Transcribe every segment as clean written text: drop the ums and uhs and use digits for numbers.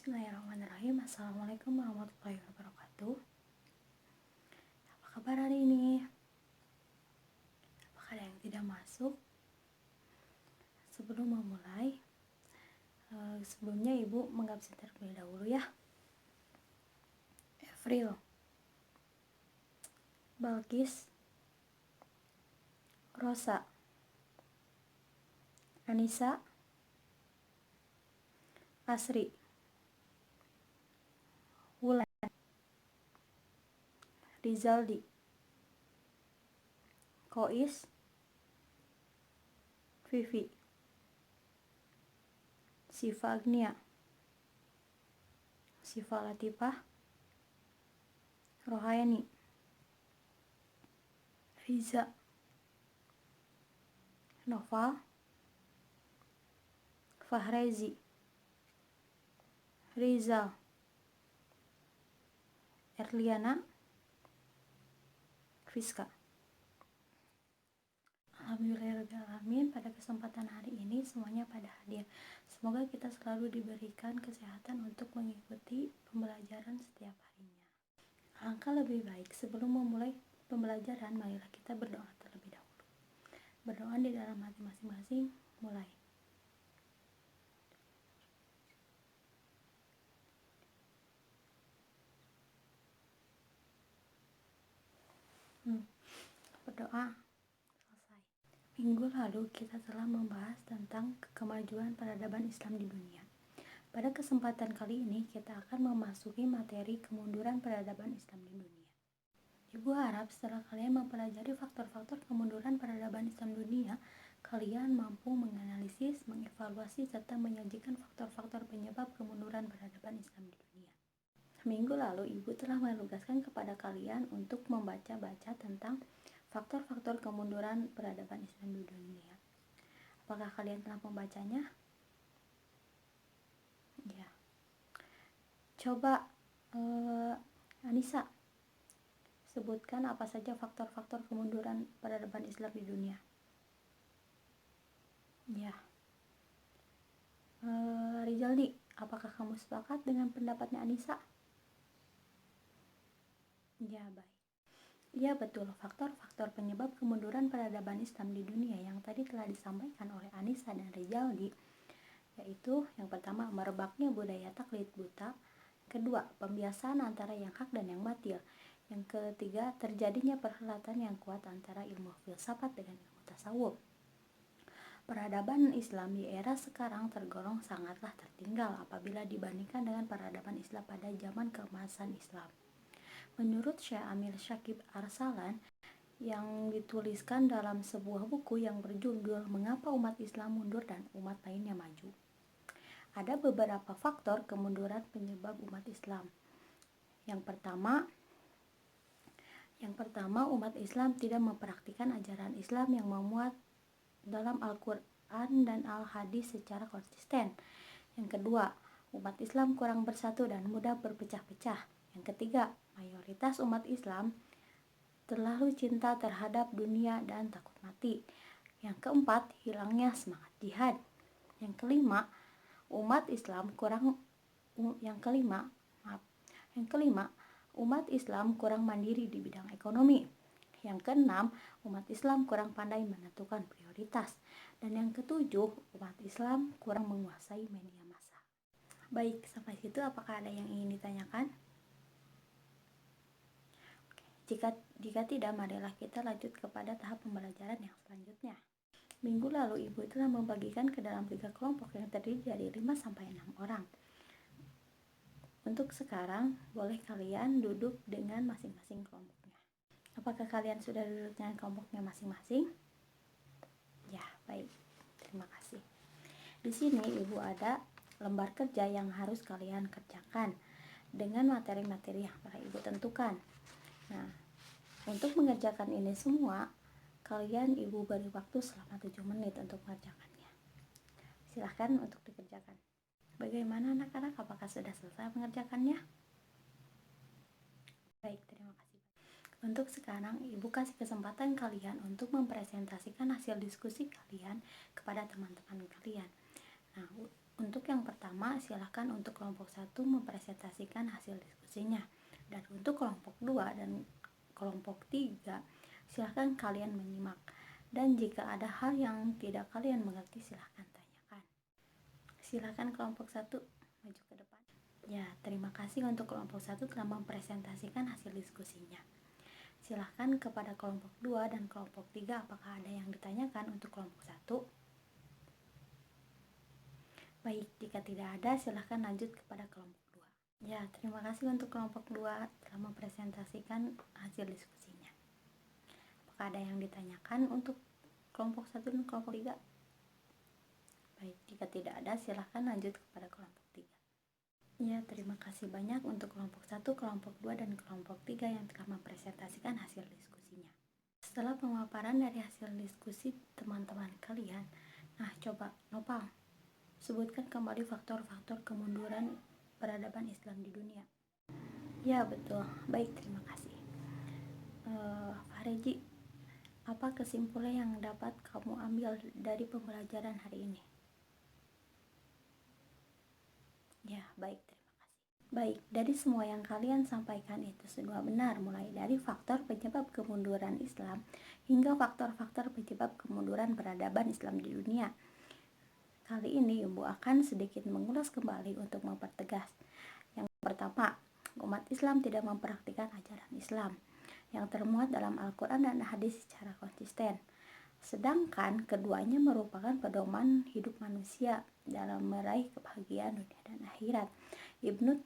Bismillahirrahmanirrahim. Assalamualaikum warahmatullahi wabarakatuh. Apa kabar hari ini? Apakah ada yang tidak masuk? Sebelum memulai, sebelumnya Ibu mengabsen terlebih dahulu ya. April, Balkis, Rosa, Anissa, Asri, Wulan, Rizaldi, Kois, Vivi, Siva Agnia, Siva Latifah, Rohayani, Riza, Noval, Fahrezi, Rizal, Erliana, Fiska. Alhamdulillahirrahmanirrahim. Pada kesempatan hari ini semuanya pada hadir. Semoga kita selalu diberikan kesehatan untuk mengikuti pembelajaran setiap harinya. Alangkah lebih baik sebelum memulai pembelajaran, marilah kita berdoa terlebih dahulu. Berdoa di dalam hati masing-masing. Mulai. Berdoa. Minggu lalu kita telah membahas tentang kemajuan peradaban Islam di dunia. Pada kesempatan kali ini kita akan memasuki materi kemunduran peradaban Islam di dunia. Ibu harap setelah kalian mempelajari faktor-faktor kemunduran peradaban Islam dunia, kalian mampu menganalisis, mengevaluasi, serta menyajikan faktor-faktor penyebab kemunduran peradaban Islam di dunia. Minggu lalu Ibu telah menugaskan kepada kalian untuk membaca-baca tentang faktor-faktor kemunduran peradaban Islam di dunia. Apakah kalian telah membacanya? Ya. Coba Anissa, sebutkan apa saja faktor-faktor kemunduran peradaban Islam di dunia. Ya. Rizaldi, apakah kamu sepakat dengan pendapatnya Anissa? Ya, baik. Ya, betul. Faktor-faktor penyebab kemunduran peradaban Islam di dunia yang tadi telah disampaikan oleh Anissa dan Rizaldi, yaitu yang pertama, merebaknya budaya taklid buta. Kedua, pembiasaan antara yang hak dan yang batil. Yang ketiga, terjadinya perhelatan yang kuat antara ilmu filsafat dengan ilmu tasawuf. Peradaban Islam di era sekarang tergolong sangatlah tertinggal apabila dibandingkan dengan peradaban Islam pada zaman keemasan Islam. Menurut Syekh Amir Syakib Arsalan yang dituliskan dalam sebuah buku yang berjudul Mengapa Umat Islam Mundur dan Umat Lainnya Maju, ada beberapa faktor kemunduran penyebab umat Islam. Yang pertama, umat Islam tidak mempraktikkan ajaran Islam yang memuat dalam Al-Quran dan Al-Hadis secara konsisten. Yang kedua, umat Islam kurang bersatu dan mudah berpecah-pecah. Yang ketiga, mayoritas umat Islam terlalu cinta terhadap dunia dan takut mati. Yang keempat, hilangnya semangat jihad. Yang kelima, umat Islam kurang mandiri di bidang ekonomi. Yang keenam, umat Islam kurang pandai menentukan prioritas. Dan yang ketujuh, umat Islam kurang menguasai media massa. Baik, sampai situ apakah ada yang ingin ditanyakan? Jika tidak, marilah kita lanjut kepada tahap pembelajaran yang selanjutnya. Minggu lalu Ibu telah membagikan ke dalam 3 kelompok yang terdiri dari 5-6 orang. Untuk sekarang, boleh kalian duduk dengan masing-masing kelompoknya. Apakah kalian sudah duduk dengan kelompoknya masing-masing? Ya, baik. Terima kasih. Di sini Ibu ada lembar kerja yang harus kalian kerjakan dengan materi-materi yang telah Ibu tentukan. Nah, untuk mengerjakan ini semua, kalian Ibu beri waktu selama 7 menit untuk mengerjakannya. Silahkan untuk dikerjakan. Bagaimana anak-anak? Apakah sudah selesai mengerjakannya? Baik, terima kasih. Untuk sekarang, Ibu kasih kesempatan kalian untuk mempresentasikan hasil diskusi kalian kepada teman-teman kalian. Nah, Untuk yang pertama, silakan untuk kelompok 1 mempresentasikan hasil diskusinya. Dan untuk kelompok 2 dan kelompok 3, silakan kalian menyimak. Dan jika ada hal yang tidak kalian mengerti, silakan tanyakan. Silakan kelompok 1 maju ke depan. Ya, terima kasih untuk kelompok 1 telah mempresentasikan hasil diskusinya. Silahkan kepada kelompok 2 dan kelompok 3, apakah ada yang ditanyakan untuk kelompok 1? Baik, jika tidak ada, silahkan lanjut kepada kelompok 2. Ya, terima kasih untuk kelompok 2 telah mempresentasikan hasil diskusinya. Apakah ada yang ditanyakan untuk kelompok 1 dan kelompok 3? Baik, jika tidak ada, silahkan lanjut kepada kelompok 3. Ya, terima kasih banyak untuk kelompok 1, kelompok 2, dan kelompok 3 yang telah mempresentasikan hasil diskusinya. Setelah pemaparan dari hasil diskusi teman-teman kalian, nah coba Nopal, sebutkan kembali faktor-faktor kemunduran peradaban Islam di dunia. Ya, betul. Baik, terima kasih. Fahreji, apa kesimpulan yang dapat kamu ambil dari pembelajaran hari ini? Ya, baik, terima kasih. Baik, dari semua yang kalian sampaikan itu semua benar, mulai dari faktor penyebab kemunduran Islam hingga faktor-faktor penyebab kemunduran peradaban Islam di dunia. Kali ini Ibu akan sedikit mengulas kembali untuk mempertegas. Yang pertama, umat Islam tidak mempraktikkan ajaran Islam yang termuat dalam Al-Quran dan hadis secara konsisten. Sedangkan keduanya merupakan pedoman hidup manusia dalam meraih kebahagiaan dunia dan akhirat. Ibnu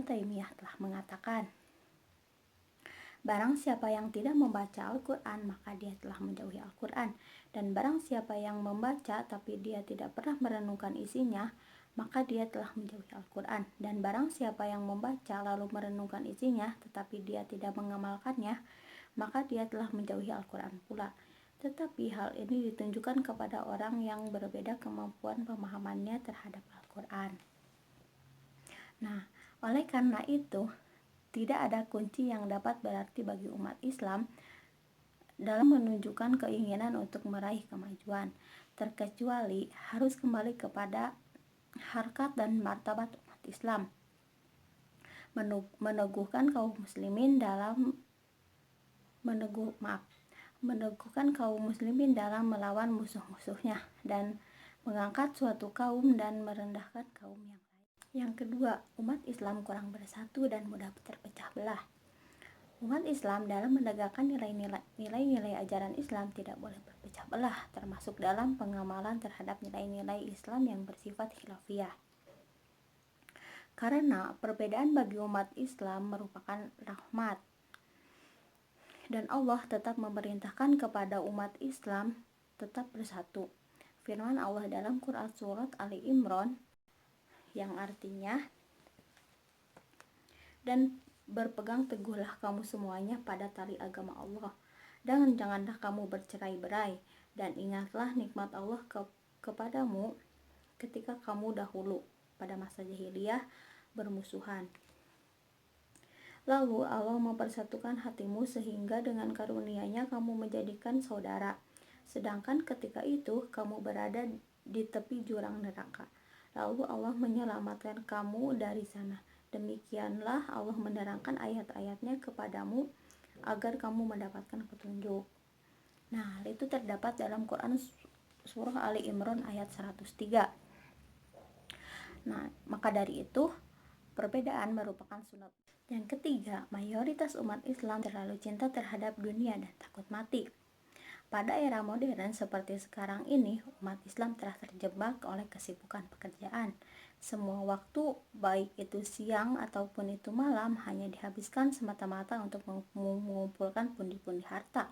Taimiyah telah mengatakan, barang siapa yang tidak membaca Al-Quran, maka dia telah menjauhi Al-Quran. Dan barang siapa yang membaca tapi dia tidak pernah merenungkan isinya, maka dia telah menjauhi Al-Quran. Dan barang siapa yang membaca lalu merenungkan isinya, tetapi dia tidak mengamalkannya, maka dia telah menjauhi Al-Quran pula. Tetapi hal ini ditunjukkan kepada orang yang berbeda kemampuan pemahamannya terhadap Al-Quran. Nah, oleh karena itu, tidak ada kunci yang dapat berarti bagi umat Islam dalam menunjukkan keinginan untuk meraih kemajuan, terkecuali harus kembali kepada harkat dan martabat umat Islam, meneguhkan kaum muslimin dalam melawan musuh-musuhnya dan mengangkat suatu kaum dan merendahkan kaum yang lain. Yang kedua, umat Islam kurang bersatu dan mudah terpecah belah. Umat Islam dalam menegakkan nilai-nilai ajaran Islam tidak boleh berpecah belah, termasuk dalam pengamalan terhadap nilai-nilai Islam yang bersifat khilafiyah. Karena perbedaan bagi umat Islam merupakan rahmat, dan Allah tetap memerintahkan kepada umat Islam tetap bersatu. Firman Allah dalam Quran surat Ali Imran yang artinya, dan berpegang teguhlah kamu semuanya pada tali agama Allah, dan janganlah kamu bercerai-berai, dan ingatlah nikmat Allah kepadamu ketika kamu dahulu pada masa jahiliyah bermusuhan. Lalu Allah mempersatukan hatimu sehingga dengan karunia-Nya kamu menjadikan saudara, sedangkan ketika itu kamu berada di tepi jurang neraka. Lalu Allah menyelamatkan kamu dari sana. Demikianlah Allah menerangkan ayat-ayatnya kepadamu agar kamu mendapatkan petunjuk. Nah, itu terdapat dalam Quran surah Ali Imran ayat 103. Nah, maka dari itu perbedaan merupakan sunat. Yang ketiga, mayoritas umat Islam terlalu cinta terhadap dunia dan takut mati. Pada era modern seperti sekarang ini, umat Islam telah terjebak oleh kesibukan pekerjaan. Semua waktu, baik itu siang ataupun itu malam, hanya dihabiskan semata-mata untuk mengumpulkan pundi-pundi harta.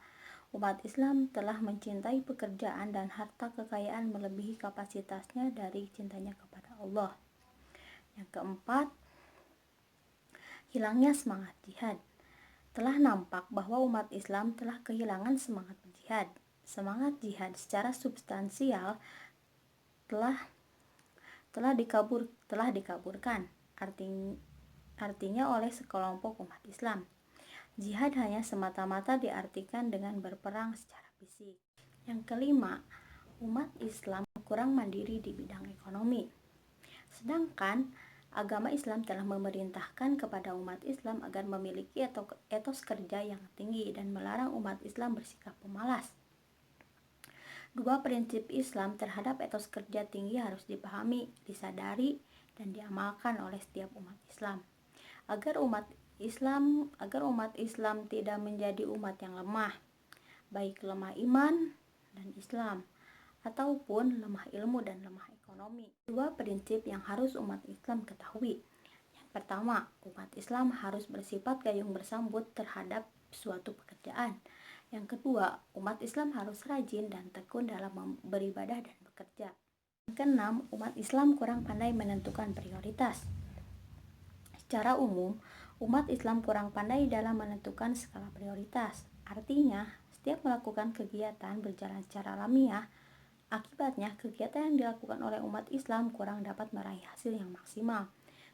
Umat Islam telah mencintai pekerjaan dan harta kekayaan melebihi kapasitasnya dari cintanya kepada Allah. Yang keempat, hilangnya semangat jihad. Telah nampak bahwa umat Islam telah kehilangan semangat berjihad. Semangat jihad secara substansial telah dikaburkan, artinya oleh sekelompok umat Islam. Jihad hanya semata-mata diartikan dengan berperang secara fisik. Yang kelima, umat Islam kurang mandiri di bidang ekonomi. Sedangkan agama Islam telah memerintahkan kepada umat Islam agar memiliki etos kerja yang tinggi dan melarang umat Islam bersikap pemalas. Dua prinsip Islam terhadap etos kerja tinggi harus dipahami, disadari, dan diamalkan oleh setiap umat Islam. Agar umat Islam tidak menjadi umat yang lemah, baik lemah iman dan Islam, ataupun lemah ilmu dan lemah ekonomi. Dua prinsip yang harus umat Islam ketahui. Yang pertama, umat Islam harus bersifat gayung bersambut terhadap suatu pekerjaan. Yang kedua, umat Islam harus rajin dan tekun dalam beribadah dan bekerja. Yang keenam, umat Islam kurang pandai menentukan prioritas. Secara umum, umat Islam kurang pandai dalam menentukan skala prioritas. Artinya, setiap melakukan kegiatan berjalan secara alamiah. Akibatnya, kegiatan yang dilakukan oleh umat Islam kurang dapat meraih hasil yang maksimal,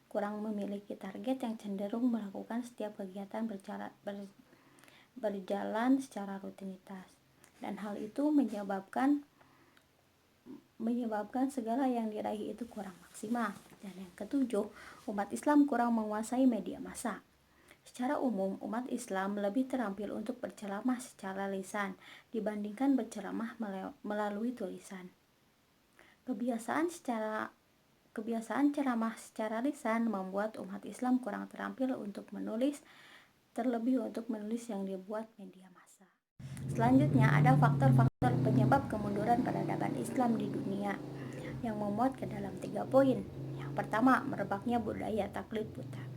kurang memiliki target yang cenderung melakukan setiap kegiatan berjalan secara rutinitas. Dan hal itu menyebabkan segala yang diraih itu kurang maksimal. Dan yang ketujuh, umat Islam kurang menguasai media massa. Secara umum, umat Islam lebih terampil untuk berceramah secara lisan dibandingkan berceramah melalui tulisan. Kebiasaan ceramah secara lisan membuat umat Islam kurang terampil untuk menulis, terlebih untuk menulis yang dibuat media massa. Selanjutnya ada faktor-faktor penyebab kemunduran peradaban Islam di dunia yang memuat ke dalam 3 poin. Yang pertama, merebaknya budaya taklid buta.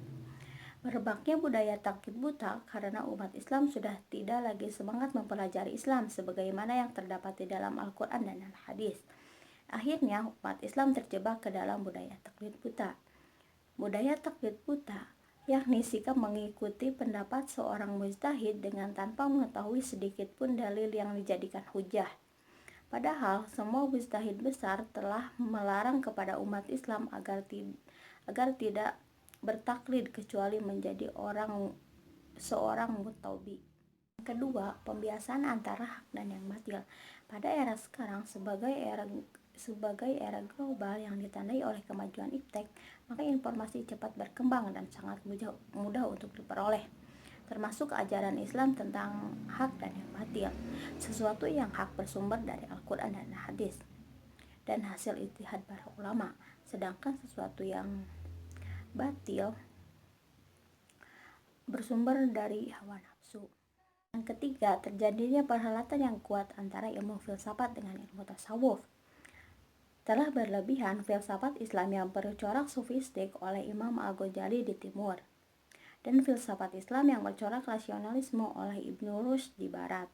Merebaknya budaya taklid buta karena umat Islam sudah tidak lagi semangat mempelajari Islam sebagaimana yang terdapat di dalam Al-Quran dan Al-Hadis. Akhirnya umat Islam terjebak ke dalam budaya taklid buta. Budaya taklid buta yakni sikap mengikuti pendapat seorang mujtahid dengan tanpa mengetahui sedikit pun dalil yang dijadikan hujah. Padahal semua mujtahid besar telah melarang kepada umat Islam agar tidak bertaklid kecuali menjadi seorang mutawbi. Kedua, pembiasaan antara hak dan yang batil. Pada era sekarang sebagai era global yang ditandai oleh kemajuan iptek, maka informasi cepat berkembang dan sangat mudah untuk diperoleh, termasuk ajaran Islam tentang hak dan yang batil. Sesuatu yang hak bersumber dari Al-Quran dan Hadis dan hasil ijtihad para ulama, sedangkan sesuatu yang batil bersumber dari hawa nafsu. Yang ketiga, terjadinya perhelatan yang kuat antara ilmu filsafat dengan ilmu tasawuf. Telah berlebihan filsafat Islam yang bercorak sufistik oleh Imam Al-Ghazali di timur, dan filsafat Islam yang bercorak rasionalisme oleh Ibnu Rushd di barat.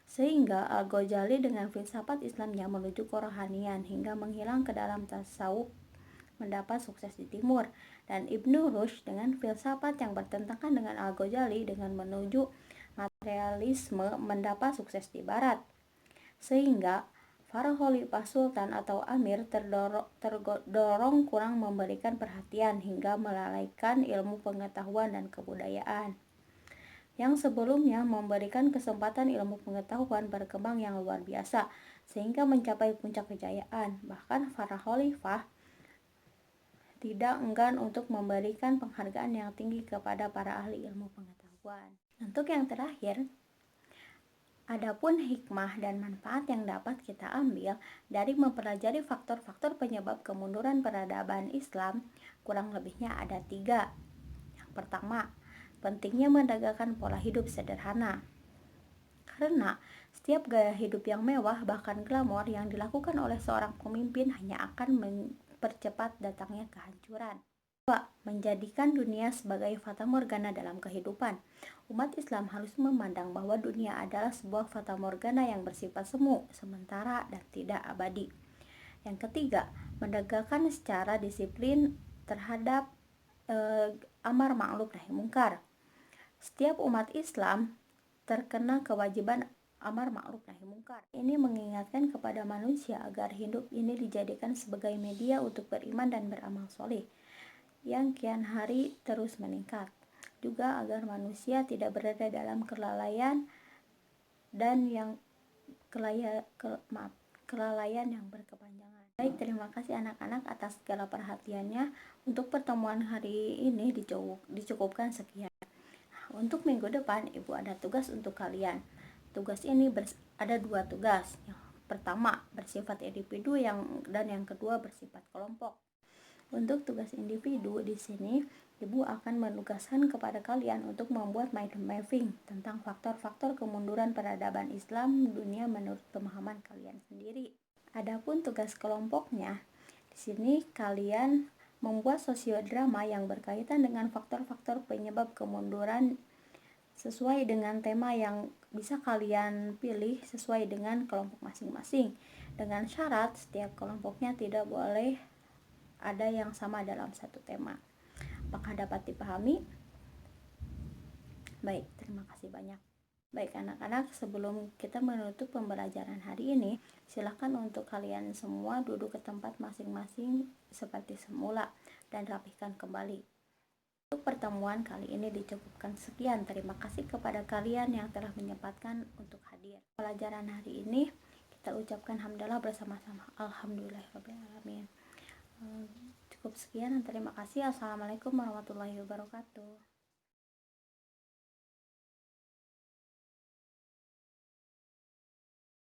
Sehingga Al-Ghazali dengan filsafat Islamnya menuju kerohanian hingga menghilang ke dalam tasawuf mendapat sukses di timur, dan Ibnu Rushd dengan filsafat yang bertentangan dengan Al-Ghazali dengan menuju materialisme mendapat sukses di barat. Sehingga para khalifah sultan atau amir terdorong kurang memberikan perhatian hingga melalaikan ilmu pengetahuan dan kebudayaan yang sebelumnya memberikan kesempatan ilmu pengetahuan berkembang yang luar biasa sehingga mencapai puncak kejayaan. Bahkan para khalifah tidak enggan untuk memberikan penghargaan yang tinggi kepada para ahli ilmu pengetahuan. Untuk yang terakhir, adapun hikmah dan manfaat yang dapat kita ambil dari mempelajari faktor-faktor penyebab kemunduran peradaban Islam, kurang lebihnya ada 3. Yang pertama, pentingnya menegakkan pola hidup sederhana. Karena setiap gaya hidup yang mewah bahkan glamor yang dilakukan oleh seorang pemimpin hanya akan mempercepat datangnya kehancuran. 2. Menjadikan dunia sebagai fata morgana dalam kehidupan. Umat Islam harus memandang bahwa dunia adalah sebuah fata morgana yang bersifat semu, sementara, dan tidak abadi. Yang ketiga, menegakkan secara disiplin terhadap amar ma'ruf nahi mungkar. Setiap umat Islam terkena kewajiban amar ma'ruf nahi mungkar. Ini mengingatkan kepada manusia agar hidup ini dijadikan sebagai media untuk beriman dan beramal soleh yang kian hari terus meningkat. Juga agar manusia tidak berada dalam kelalaian dan kelalaian yang berkepanjangan. Baik, terima kasih anak-anak atas segala perhatiannya. Untuk pertemuan hari ini dicukupkan sekian. Untuk minggu depan, Ibu ada tugas untuk kalian. Tugas ini ada 2 tugas. Yang pertama bersifat individu dan yang kedua bersifat kelompok. Untuk tugas individu di sini, Ibu akan menugaskan kepada kalian untuk membuat mind mapping tentang faktor-faktor kemunduran peradaban Islam dunia menurut pemahaman kalian sendiri. Adapun tugas kelompoknya, di sini kalian membuat sosiodrama yang berkaitan dengan faktor-faktor penyebab kemunduran sesuai dengan tema yang bisa kalian pilih sesuai dengan kelompok masing-masing. Dengan syarat setiap kelompoknya tidak boleh ada yang sama dalam satu tema. Apakah dapat dipahami? Baik, terima kasih banyak. Baik anak-anak, sebelum kita menutup pembelajaran hari ini, silakan untuk kalian semua duduk ke tempat masing-masing seperti semula dan rapihkan kembali. Untuk pertemuan kali ini dicukupkan sekian. Terima kasih kepada kalian yang telah menyempatkan untuk hadir. Pelajaran hari ini kita ucapkan hamdalah bersama-sama. Alhamdulillahirrahmanirrahim. Cukup sekian dan terima kasih. Assalamualaikum warahmatullahi wabarakatuh.